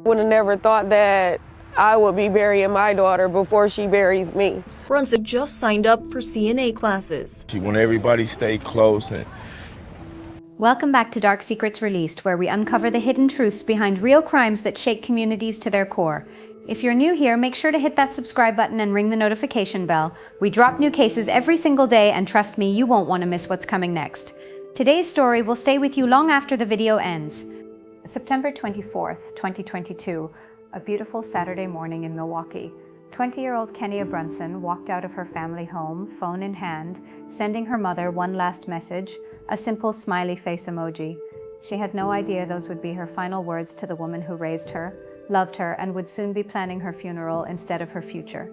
Would have never thought that I would be burying my daughter before she buries me. Brunson just signed up for CNA classes. She want everybody to stay close. Welcome back to Dark Secrets Released, where we uncover the hidden truths behind real crimes that shake communities to their core. If you're new here, make sure to hit that subscribe button and ring the notification bell. We drop new cases every single day, and trust me, you won't want to miss what's coming next. Today's story will stay with you long after the video ends. September 24th, 2022, a beautiful Saturday morning in Milwaukee. 20-year-old Kania Brunson walked out of her family home, phone in hand, sending her mother one last message, a simple smiley face emoji. She had no idea those would be her final words to the woman who raised her, loved her, and would soon be planning her funeral instead of her future.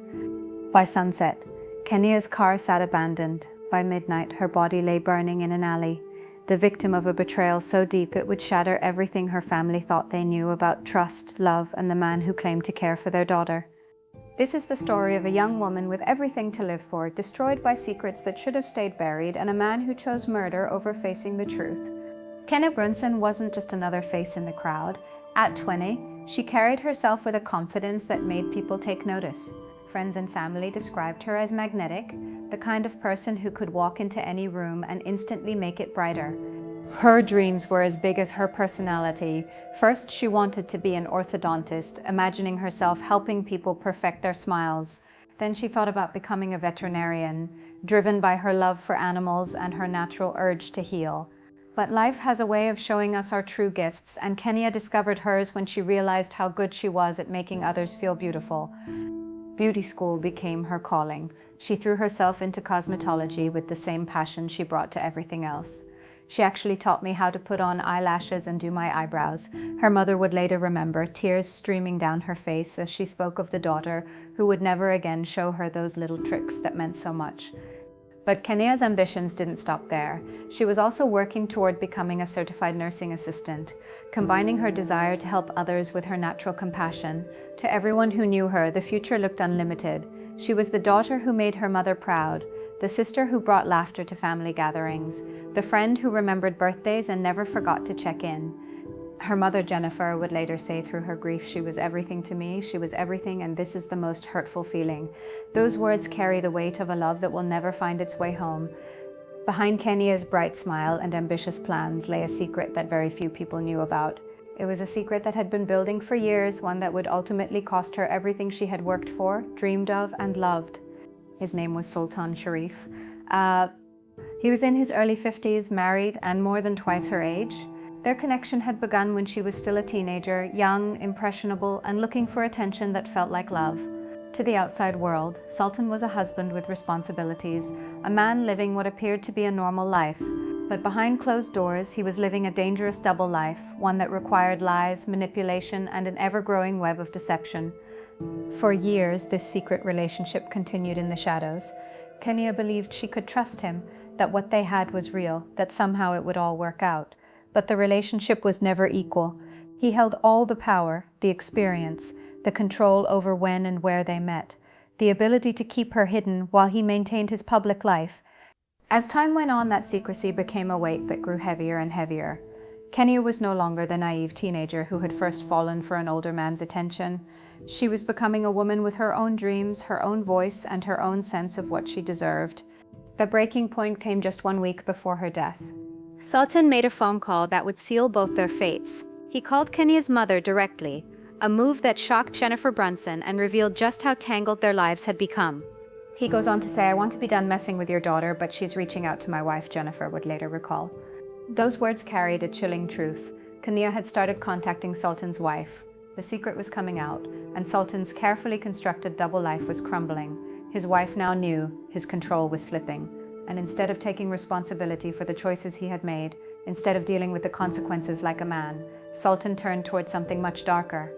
By sunset, Kania's car sat abandoned. By midnight, her body lay burning in an alley, the victim of a betrayal so deep it would shatter everything her family thought they knew about trust, love, and the man who claimed to care for their daughter. This is the story of a young woman with everything to live for, destroyed by secrets that should have stayed buried, and a man who chose murder over facing the truth. Kania Brunson wasn't just another face in the crowd. At 20, she carried herself with a confidence that made people take notice. Friends and family described her as magnetic, the kind of person who could walk into any room and instantly make it brighter. Her dreams were as big as her personality. First, she wanted to be an orthodontist, imagining herself helping people perfect their smiles. Then she thought about becoming a veterinarian, driven by her love for animals and her natural urge to heal. But life has a way of showing us our true gifts, and Kania discovered hers when she realized how good she was at making others feel beautiful. Beauty school became her calling. She threw herself into cosmetology with the same passion she brought to everything else. She actually taught me how to put on eyelashes and do my eyebrows. Her mother would later remember, tears streaming down her face as she spoke of the daughter who would never again show her those little tricks that meant so much. But Kania's ambitions didn't stop there. She was also working toward becoming a certified nursing assistant, combining her desire to help others with her natural compassion. To everyone who knew her, the future looked unlimited. She was the daughter who made her mother proud, the sister who brought laughter to family gatherings, the friend who remembered birthdays and never forgot to check in. Her mother, Jennifer, would later say through her grief, "She was everything to me, she was everything, and this is the most hurtful feeling." Those words carry the weight of a love that will never find its way home. Behind Kania's bright smile and ambitious plans lay a secret that very few people knew about. It was a secret that had been building for years, one that would ultimately cost her everything she had worked for, dreamed of, and loved. His name was Sultan Sharif. He was in his early 50s, married, and more than twice her age. Their connection had begun when she was still a teenager, young, impressionable, and looking for attention that felt like love. To the outside world, Sultan was a husband with responsibilities, a man living what appeared to be a normal life. But behind closed doors, he was living a dangerous double life, one that required lies, manipulation, and an ever-growing web of deception. For years, this secret relationship continued in the shadows. Kania believed she could trust him, that what they had was real, that somehow it would all work out. But the relationship was never equal. He held all the power, the experience, the control over when and where they met, the ability to keep her hidden while he maintained his public life. As time went on, that secrecy became a weight that grew heavier and heavier. Kania was no longer the naive teenager who had first fallen for an older man's attention. She was becoming a woman with her own dreams, her own voice, and her own sense of what she deserved. The breaking point came just 1 week before her death. Sultan made a phone call that would seal both their fates. He called Kania's mother directly, a move that shocked Jennifer Brunson and revealed just how tangled their lives had become. He goes on to say, "I want to be done messing with your daughter, but she's reaching out to my wife," Jennifer would later recall. Those words carried a chilling truth. Kania had started contacting Sultan's wife. The secret was coming out, and Sultan's carefully constructed double life was crumbling. His wife now knew his control was slipping. And instead of taking responsibility for the choices he had made, instead of dealing with the consequences like a man, Sultan turned towards something much darker.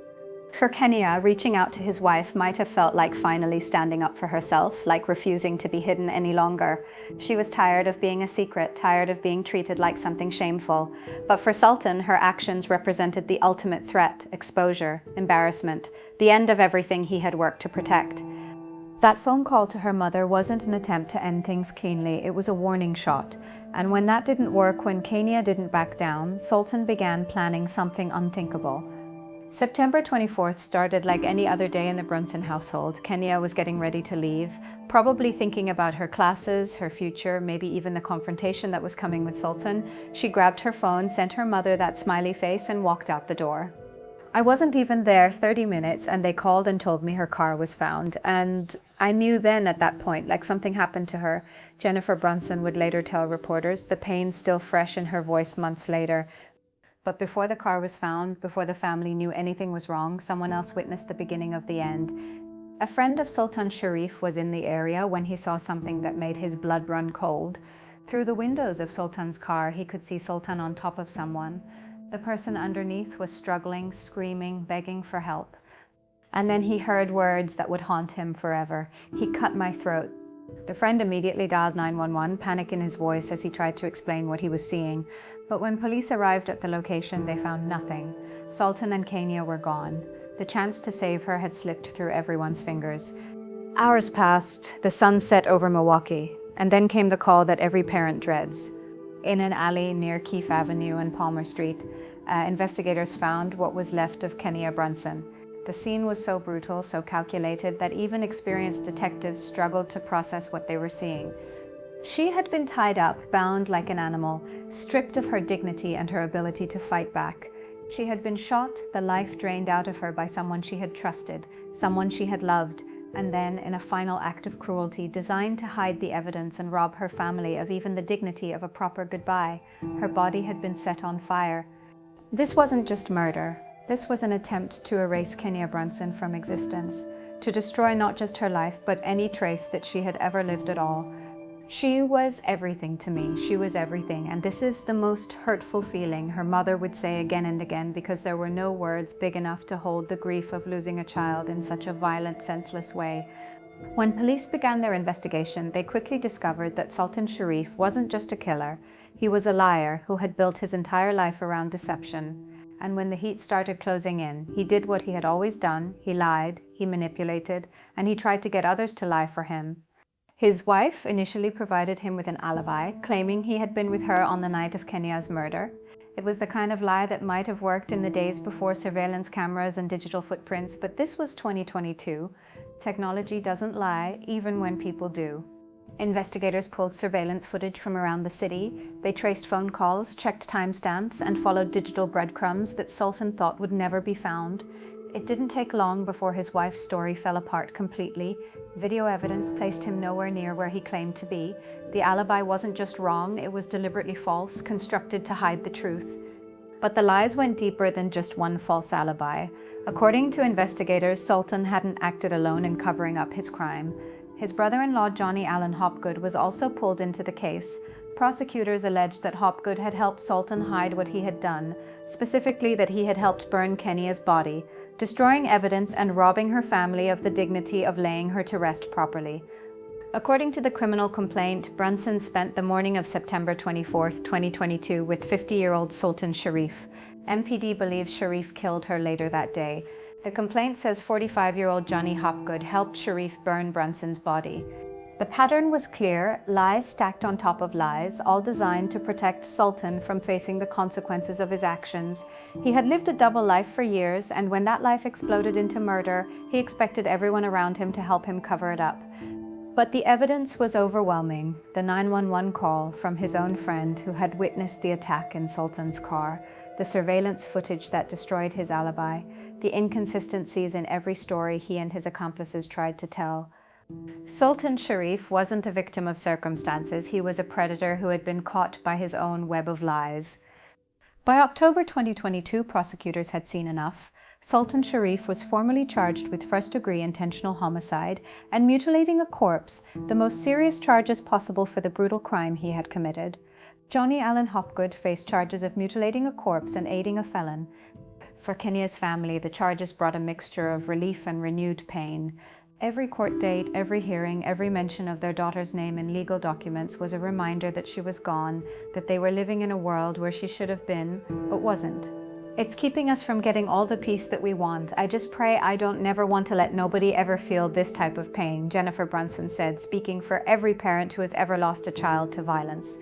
For Kania, reaching out to his wife might have felt like finally standing up for herself, like refusing to be hidden any longer. She was tired of being a secret, tired of being treated like something shameful. But for Sultan, her actions represented the ultimate threat, exposure, embarrassment, the end of everything he had worked to protect. That phone call to her mother wasn't an attempt to end things cleanly, it was a warning shot. And when that didn't work, when Kania didn't back down, Sultan began planning something unthinkable. September 24th started like any other day in the Brunson household. Kania was getting ready to leave, probably thinking about her classes, her future, maybe even the confrontation that was coming with Sultan. She grabbed her phone, sent her mother that smiley face, and walked out the door. I wasn't even there 30 minutes and they called and told me her car was found. And I knew then at that point, like something happened to her. Jennifer Brunson would later tell reporters, the pain still fresh in her voice months later. But before the car was found, before the family knew anything was wrong, someone else witnessed the beginning of the end. A friend of Sultan Sharif was in the area when he saw something that made his blood run cold. Through the windows of Sultan's car, he could see Sultan on top of someone. The person underneath was struggling, screaming, begging for help. And then he heard words that would haunt him forever. "He cut my throat." The friend immediately dialed 911, panic in his voice as he tried to explain what he was seeing. But when police arrived at the location, they found nothing. Sultan and Kania were gone. The chance to save her had slipped through everyone's fingers. Hours passed, the sun set over Milwaukee, and then came the call that every parent dreads. In an alley near Keefe Avenue and Palmer Street, investigators found what was left of Kania Brunson. The scene was so brutal, so calculated, that even experienced detectives struggled to process what they were seeing. She had been tied up, bound like an animal, stripped of her dignity and her ability to fight back. She had been shot, the life drained out of her by someone she had trusted, someone she had loved, and then, in a final act of cruelty designed to hide the evidence and rob her family of even the dignity of a proper goodbye, her body had been set on fire. This wasn't just murder. This was an attempt to erase Kania Brunson from existence, to destroy not just her life, but any trace that she had ever lived at all. She was everything to me. She was everything. And this is the most hurtful feeling, her mother would say again and again, because there were no words big enough to hold the grief of losing a child in such a violent, senseless way. When police began their investigation, they quickly discovered that Sultan Sharif wasn't just a killer. He was a liar who had built his entire life around deception. And when the heat started closing in, he did what he had always done. He lied, he manipulated, and he tried to get others to lie for him. His wife initially provided him with an alibi, claiming he had been with her on the night of Kania's murder. It was the kind of lie that might have worked in the days before surveillance cameras and digital footprints, but this was 2022. Technology doesn't lie, even when people do. Investigators pulled surveillance footage from around the city. They traced phone calls, checked timestamps, and followed digital breadcrumbs that Sultan thought would never be found. It didn't take long before his wife's story fell apart completely. Video evidence placed him nowhere near where he claimed to be. The alibi wasn't just wrong, it was deliberately false, constructed to hide the truth. But the lies went deeper than just one false alibi. According to investigators, Sultan hadn't acted alone in covering up his crime. His brother-in-law, Johnny Allen Hopgood, was also pulled into the case. Prosecutors alleged that Hopgood had helped Sultan hide what he had done, specifically that he had helped burn Kania's body, destroying evidence and robbing her family of the dignity of laying her to rest properly. According to the criminal complaint, Brunson spent the morning of September 24, 2022 with 50-year-old Sultan Sharif. MPD believes Sharif killed her later that day. The complaint says 45-year-old Johnny Hopgood helped Sharif burn Brunson's body. The pattern was clear, lies stacked on top of lies, all designed to protect Sultan from facing the consequences of his actions. He had lived a double life for years, and when that life exploded into murder, he expected everyone around him to help him cover it up. But the evidence was overwhelming. The 911 call from his own friend who had witnessed the attack in Sultan's car, the surveillance footage that destroyed his alibi, the inconsistencies in every story he and his accomplices tried to tell. Sultan Sharif wasn't a victim of circumstances. He was a predator who had been caught by his own web of lies. By October 2022, prosecutors had seen enough. Sultan Sharif was formally charged with first-degree intentional homicide and mutilating a corpse, the most serious charges possible for the brutal crime he had committed. Johnny Allen Hopgood faced charges of mutilating a corpse and aiding a felon. For Kania's family, the charges brought a mixture of relief and renewed pain. Every court date, every hearing, every mention of their daughter's name in legal documents was a reminder that she was gone, that they were living in a world where she should have been, but wasn't. It's keeping us from getting all the peace that we want. I just pray I don't never want to let nobody ever feel this type of pain, Jennifer Brunson said, speaking for every parent who has ever lost a child to violence.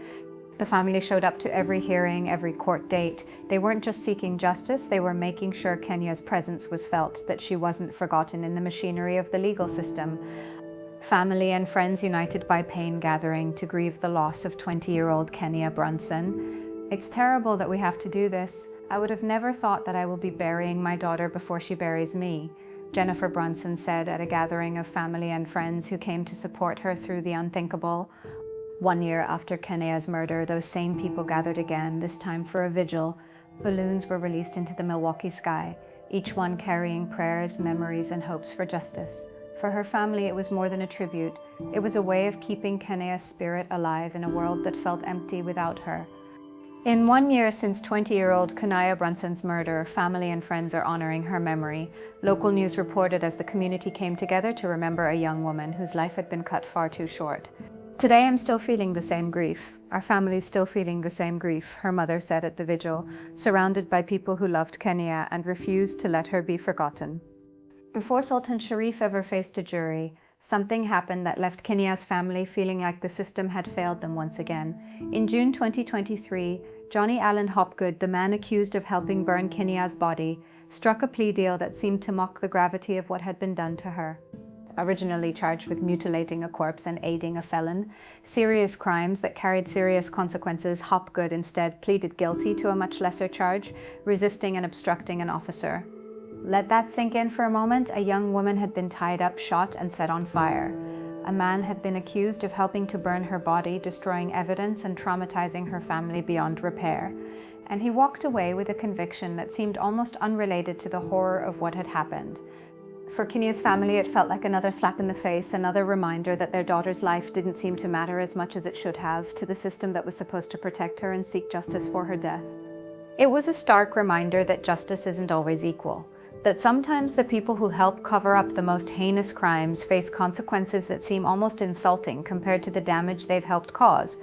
The family showed up to every hearing, every court date. They weren't just seeking justice, they were making sure Kania's presence was felt, that she wasn't forgotten in the machinery of the legal system. Family and friends united by pain gathering to grieve the loss of 20-year-old Kania Brunson. It's terrible that we have to do this. I would have never thought that I will be burying my daughter before she buries me, Jennifer Brunson said at a gathering of family and friends who came to support her through the unthinkable. 1 year after Kania's murder, those same people gathered again, this time for a vigil. Balloons were released into the Milwaukee sky, each one carrying prayers, memories, and hopes for justice. For her family, it was more than a tribute. It was a way of keeping Kania's spirit alive in a world that felt empty without her. In 1 year since 20-year-old Kania Brunson's murder, family and friends are honoring her memory. Local news reported as the community came together to remember a young woman whose life had been cut far too short. Today I'm still feeling the same grief. Our family's still feeling the same grief, her mother said at the vigil, surrounded by people who loved Kania and refused to let her be forgotten. Before Sultan Sharif ever faced a jury, something happened that left Kania's family feeling like the system had failed them once again. In June 2023, Johnny Allen Hopgood, the man accused of helping burn Kania's body, struck a plea deal that seemed to mock the gravity of what had been done to her. Originally charged with mutilating a corpse and aiding a felon, serious crimes that carried serious consequences, Hopgood instead pleaded guilty to a much lesser charge, resisting and obstructing an officer. Let that sink in for a moment. A young woman had been tied up, shot, and set on fire. A man had been accused of helping to burn her body, destroying evidence and traumatizing her family beyond repair. And he walked away with a conviction that seemed almost unrelated to the horror of what had happened. For Kania's family, it felt like another slap in the face, another reminder that their daughter's life didn't seem to matter as much as it should have to the system that was supposed to protect her and seek justice for her death. It was a stark reminder that justice isn't always equal. That sometimes the people who help cover up the most heinous crimes face consequences that seem almost insulting compared to the damage they've helped cause.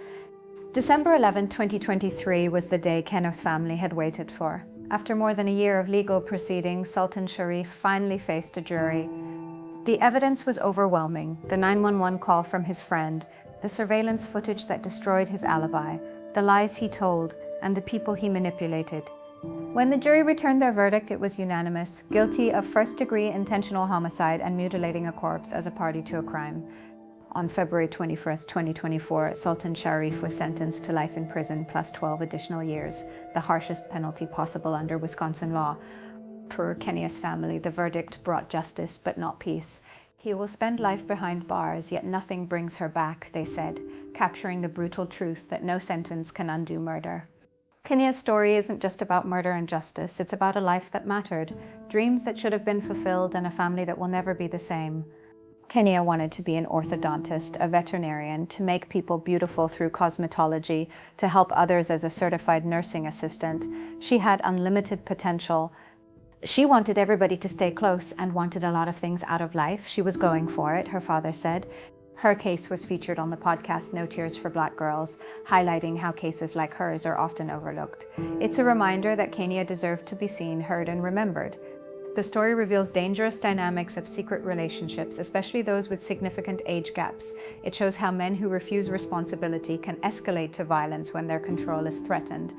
December 11, 2023 was the day Kania's family had waited for. After more than a year of legal proceedings, Sultan Sharif finally faced a jury. The evidence was overwhelming: the 911 call from his friend, the surveillance footage that destroyed his alibi, the lies he told, and the people he manipulated. When the jury returned their verdict, it was unanimous: guilty of first-degree intentional homicide and mutilating a corpse as a party to a crime. On February 21, 2024, Sultan Sharif was sentenced to life in prison plus 12 additional years, the harshest penalty possible under Wisconsin law. For Kania's family, the verdict brought justice but not peace. He will spend life behind bars, yet nothing brings her back, they said, capturing the brutal truth that no sentence can undo murder. Kania's story isn't just about murder and justice, it's about a life that mattered, dreams that should have been fulfilled, and a family that will never be the same. Kania wanted to be an orthodontist, a veterinarian, to make people beautiful through cosmetology, to help others as a certified nursing assistant. She had unlimited potential. She wanted everybody to stay close and wanted a lot of things out of life. She was going for it, her father said. Her case was featured on the podcast No Tears for Black Girls, highlighting how cases like hers are often overlooked. It's a reminder that Kania deserved to be seen, heard, and remembered. The story reveals dangerous dynamics of secret relationships, especially those with significant age gaps. It shows how men who refuse responsibility can escalate to violence when their control is threatened.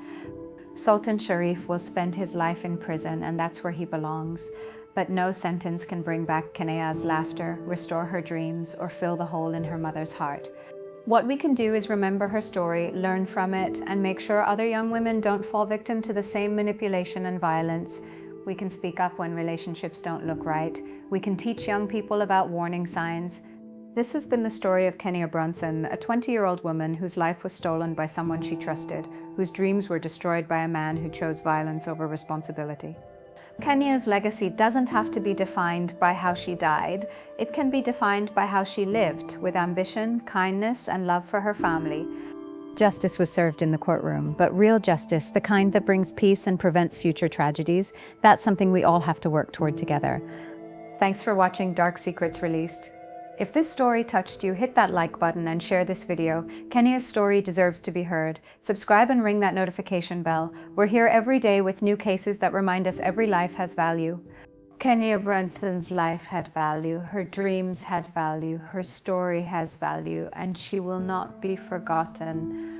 Sultan Sharif will spend his life in prison, and that's where he belongs. But no sentence can bring back Kania's laughter, restore her dreams, or fill the hole in her mother's heart. What we can do is remember her story, learn from it, and make sure other young women don't fall victim to the same manipulation and violence. We can speak up when relationships don't look right. We can teach young people about warning signs. This has been the story of Kania Brunson, a 20-year-old woman whose life was stolen by someone she trusted, whose dreams were destroyed by a man who chose violence over responsibility. Kania's legacy doesn't have to be defined by how she died. It can be defined by how she lived, with ambition, kindness, and love for her family. Justice was served in the courtroom, but real justice, the kind that brings peace and prevents future tragedies, that's something we all have to work toward together. Thanks for watching Dark Secrets Released. If this story touched you, hit that like button and share this video. Kania's story deserves to be heard. Subscribe and ring that notification bell. We're here every day with new cases that remind us every life has value. Kania Brunson's life had value, her dreams had value, her story has value, and she will not be forgotten.